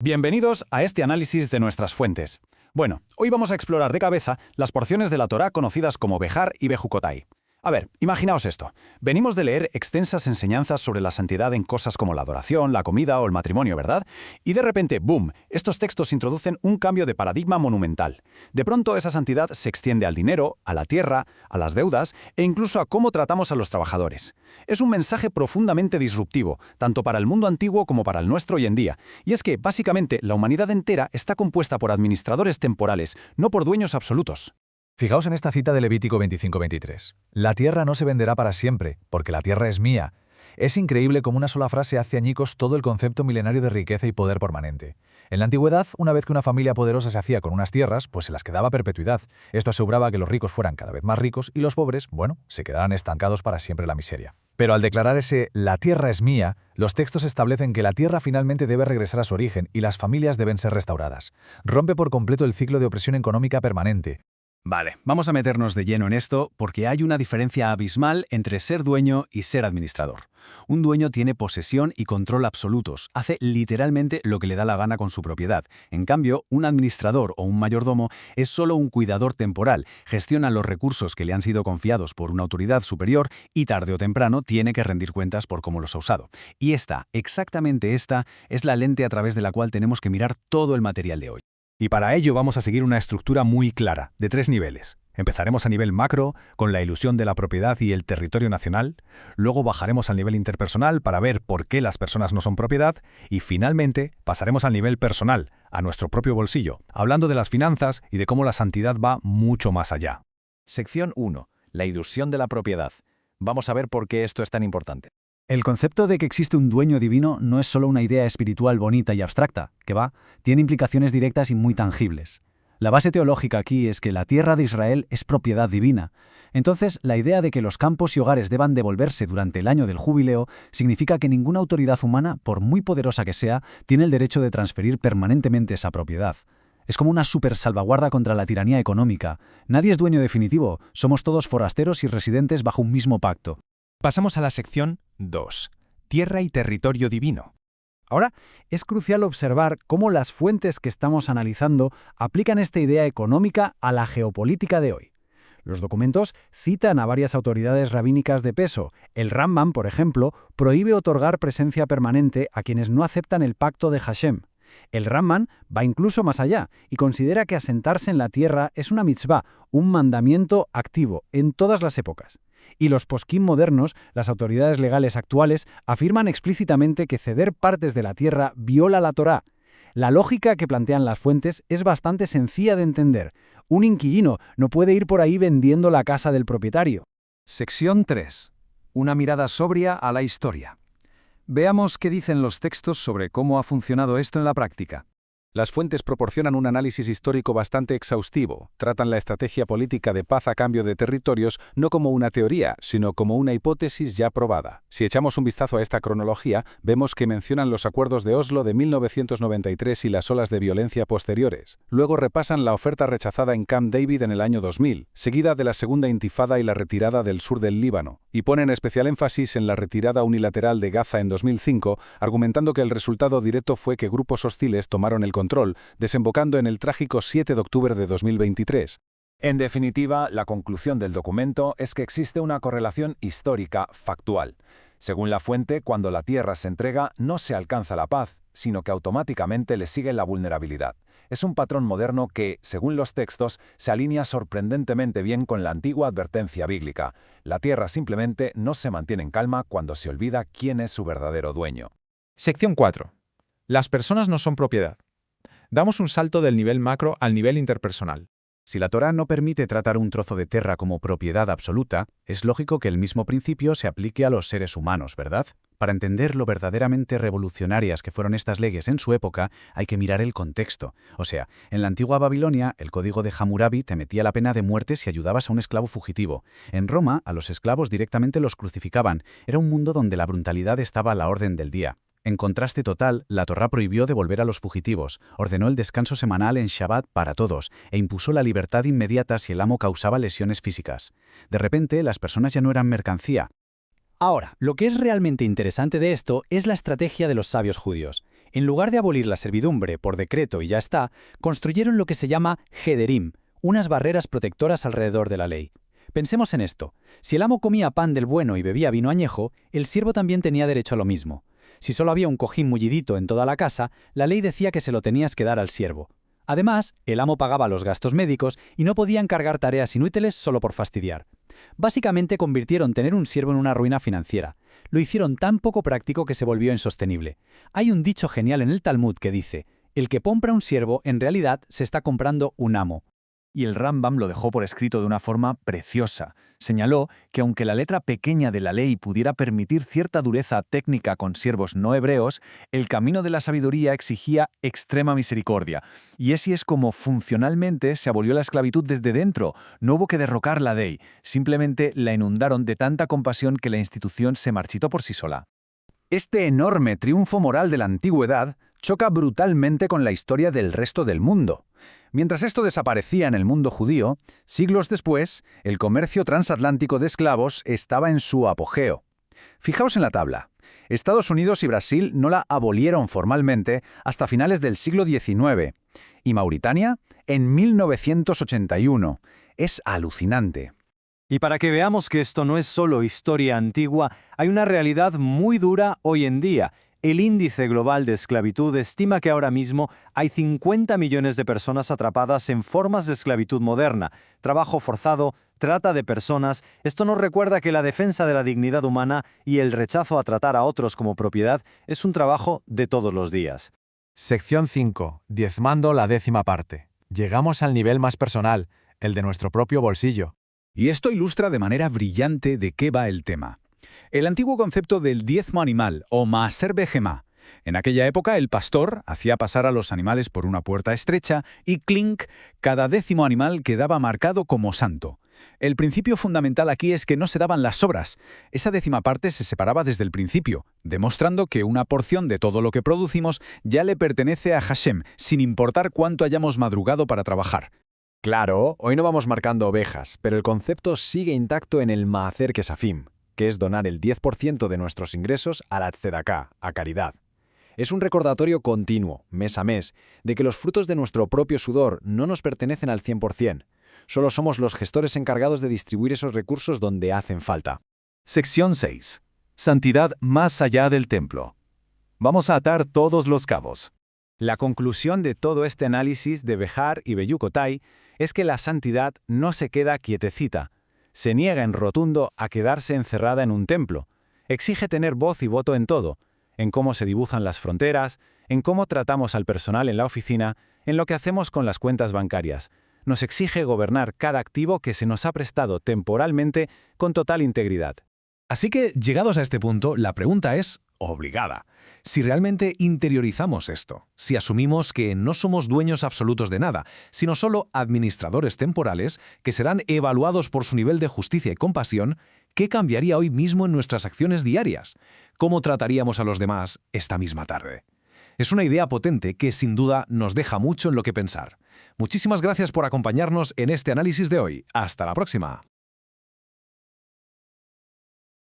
Bienvenidos a este análisis de nuestras fuentes. Bueno, hoy vamos a explorar de cabeza las porciones de la Torá conocidas como Behar y Bejucotai. A ver, imaginaos esto. Venimos de leer extensas enseñanzas sobre la santidad en cosas como la adoración, la comida o el matrimonio, ¿verdad? Y de repente, ¡boom!, estos textos introducen un cambio de paradigma monumental. De pronto esa santidad se extiende al dinero, a la tierra, a las deudas e incluso a cómo tratamos a los trabajadores. Es un mensaje profundamente disruptivo, tanto para el mundo antiguo como para el nuestro hoy en día. Y es que, básicamente, la humanidad entera está compuesta por administradores temporales, no por dueños absolutos. Fijaos en esta cita de Levítico 25-23. La tierra no se venderá para siempre, porque la tierra es mía. Es increíble cómo una sola frase hace añicos todo el concepto milenario de riqueza y poder permanente. En la antigüedad, una vez que una familia poderosa se hacía con unas tierras, pues se las quedaba a perpetuidad. Esto aseguraba que los ricos fueran cada vez más ricos y los pobres, bueno, se quedaran estancados para siempre en la miseria. Pero al declarar ese «la tierra es mía», los textos establecen que la tierra finalmente debe regresar a su origen y las familias deben ser restauradas. Rompe por completo el ciclo de opresión económica permanente. Vale, vamos a meternos de lleno en esto porque hay una diferencia abismal entre ser dueño y ser administrador. Un dueño tiene posesión y control absolutos, hace literalmente lo que le da la gana con su propiedad. En cambio, un administrador o un mayordomo es solo un cuidador temporal, gestiona los recursos que le han sido confiados por una autoridad superior y tarde o temprano tiene que rendir cuentas por cómo los ha usado. Y exactamente esta, es la lente a través de la cual tenemos que mirar todo el material de hoy. Y para ello vamos a seguir una estructura muy clara, de 3 niveles. Empezaremos a nivel macro, con la ilusión de la propiedad y el territorio nacional, luego bajaremos al nivel interpersonal para ver por qué las personas no son propiedad, y finalmente pasaremos al nivel personal, a nuestro propio bolsillo, hablando de las finanzas y de cómo la santidad va mucho más allá. Sección 1. La ilusión de la propiedad. Vamos a ver por qué esto es tan importante. El concepto de que existe un dueño divino no es solo una idea espiritual bonita y abstracta, tiene implicaciones directas y muy tangibles. La base teológica aquí es que la tierra de Israel es propiedad divina. Entonces, la idea de que los campos y hogares deban devolverse durante el año del jubileo significa que ninguna autoridad humana, por muy poderosa que sea, tiene el derecho de transferir permanentemente esa propiedad. Es como una super salvaguarda contra la tiranía económica. Nadie es dueño definitivo, somos todos forasteros y residentes bajo un mismo pacto. Pasamos a la sección 2. Tierra y territorio divino. Ahora, es crucial observar cómo las fuentes que estamos analizando aplican esta idea económica a la geopolítica de hoy. Los documentos citan a varias autoridades rabínicas de peso. El Rambam, por ejemplo, prohíbe otorgar presencia permanente a quienes no aceptan el pacto de Hashem. El Rambam va incluso más allá y considera que asentarse en la tierra es una mitzvah, un mandamiento activo en todas las épocas. Y los poskim modernos, las autoridades legales actuales, afirman explícitamente que ceder partes de la tierra viola la Torá. La lógica que plantean las fuentes es bastante sencilla de entender. Un inquilino no puede ir por ahí vendiendo la casa del propietario. Sección 3. Una mirada sobria a la historia. Veamos qué dicen los textos sobre cómo ha funcionado esto en la práctica. Las fuentes proporcionan un análisis histórico bastante exhaustivo. Tratan la estrategia política de paz a cambio de territorios no como una teoría, sino como una hipótesis ya probada. Si echamos un vistazo a esta cronología, vemos que mencionan los acuerdos de Oslo de 1993 y las olas de violencia posteriores. Luego repasan la oferta rechazada en Camp David en el año 2000, seguida de la Segunda Intifada y la retirada del sur del Líbano, y ponen especial énfasis en la retirada unilateral de Gaza en 2005, argumentando que el resultado directo fue que grupos hostiles tomaron el control, desembocando en el trágico 7 de octubre de 2023. En definitiva, la conclusión del documento es que existe una correlación histórica factual. Según la fuente, cuando la tierra se entrega, no se alcanza la paz, sino que automáticamente le sigue la vulnerabilidad. Es un patrón moderno que, según los textos, se alinea sorprendentemente bien con la antigua advertencia bíblica. La tierra simplemente no se mantiene en calma cuando se olvida quién es su verdadero dueño. Sección 4. Las personas no son propiedad. Damos un salto del nivel macro al nivel interpersonal. Si la Torá no permite tratar un trozo de tierra como propiedad absoluta, es lógico que el mismo principio se aplique a los seres humanos, ¿verdad? Para entender lo verdaderamente revolucionarias que fueron estas leyes en su época, hay que mirar el contexto. O sea, en la antigua Babilonia, el código de Hammurabi te metía la pena de muerte si ayudabas a un esclavo fugitivo. En Roma, a los esclavos directamente los crucificaban. Era un mundo donde la brutalidad estaba a la orden del día. En contraste total, la Torá prohibió devolver a los fugitivos, ordenó el descanso semanal en Shabbat para todos e impuso la libertad inmediata si el amo causaba lesiones físicas. De repente, las personas ya no eran mercancía. Ahora, lo que es realmente interesante de esto es la estrategia de los sabios judíos. En lugar de abolir la servidumbre por decreto y ya está, construyeron lo que se llama Hederim, unas barreras protectoras alrededor de la ley. Pensemos en esto. Si el amo comía pan del bueno y bebía vino añejo, el siervo también tenía derecho a lo mismo. Si solo había un cojín mullidito en toda la casa, la ley decía que se lo tenías que dar al siervo. Además, el amo pagaba los gastos médicos y no podía encargar tareas inútiles solo por fastidiar. Básicamente convirtieron tener un siervo en una ruina financiera. Lo hicieron tan poco práctico que se volvió insostenible. Hay un dicho genial en el Talmud que dice: el que compra un siervo en realidad se está comprando un amo. Y el Rambam lo dejó por escrito de una forma preciosa. Señaló que aunque la letra pequeña de la ley pudiera permitir cierta dureza técnica con siervos no hebreos, el camino de la sabiduría exigía extrema misericordia. Y así es como funcionalmente se abolió la esclavitud desde dentro. No hubo que derrocar la ley, simplemente la inundaron de tanta compasión que la institución se marchitó por sí sola. Este enorme triunfo moral de la antigüedad choca brutalmente con la historia del resto del mundo. Mientras esto desaparecía en el mundo judío, siglos después, el comercio transatlántico de esclavos estaba en su apogeo. Fijaos en la tabla. Estados Unidos y Brasil no la abolieron formalmente hasta finales del siglo XIX, y Mauritania en 1981. Es alucinante. Y para que veamos que esto no es solo historia antigua, hay una realidad muy dura hoy en día. El índice global de esclavitud estima que ahora mismo hay 50 millones de personas atrapadas en formas de esclavitud moderna, trabajo forzado, trata de personas. Esto nos recuerda que la defensa de la dignidad humana y el rechazo a tratar a otros como propiedad es un trabajo de todos los días. Sección 5. Diezmando la décima parte. Llegamos al nivel más personal, el de nuestro propio bolsillo. Y esto ilustra de manera brillante de qué va el tema. El antiguo concepto del diezmo animal, o maaser behemá. En aquella época, el pastor hacía pasar a los animales por una puerta estrecha y clink, cada 10º animal quedaba marcado como santo. El principio fundamental aquí es que no se daban las sobras. Esa 10ª parte se separaba desde el principio, demostrando que una porción de todo lo que producimos ya le pertenece a Hashem, sin importar cuánto hayamos madrugado para trabajar. Claro, hoy no vamos marcando ovejas, pero el concepto sigue intacto en el Maaser Kesafim, que es donar el 10% de nuestros ingresos a la tzedaká, a caridad. Es un recordatorio continuo, mes a mes, de que los frutos de nuestro propio sudor no nos pertenecen al 100%. Solo somos los gestores encargados de distribuir esos recursos donde hacen falta. Sección 6. Santidad más allá del templo. Vamos a atar todos los cabos. La conclusión de todo este análisis de Behar y Beyukotai es que la santidad no se queda quietecita. Se niega en rotundo a quedarse encerrada en un templo. Exige tener voz y voto en todo, en cómo se dibujan las fronteras, en cómo tratamos al personal en la oficina, en lo que hacemos con las cuentas bancarias. Nos exige gobernar cada activo que se nos ha prestado temporalmente con total integridad. Así que, llegados a este punto, la pregunta es obligada. Si realmente interiorizamos esto, si asumimos que no somos dueños absolutos de nada, sino solo administradores temporales que serán evaluados por su nivel de justicia y compasión, ¿qué cambiaría hoy mismo en nuestras acciones diarias? ¿Cómo trataríamos a los demás esta misma tarde? Es una idea potente que sin duda nos deja mucho en lo que pensar. Muchísimas gracias por acompañarnos en este análisis de hoy. Hasta la próxima.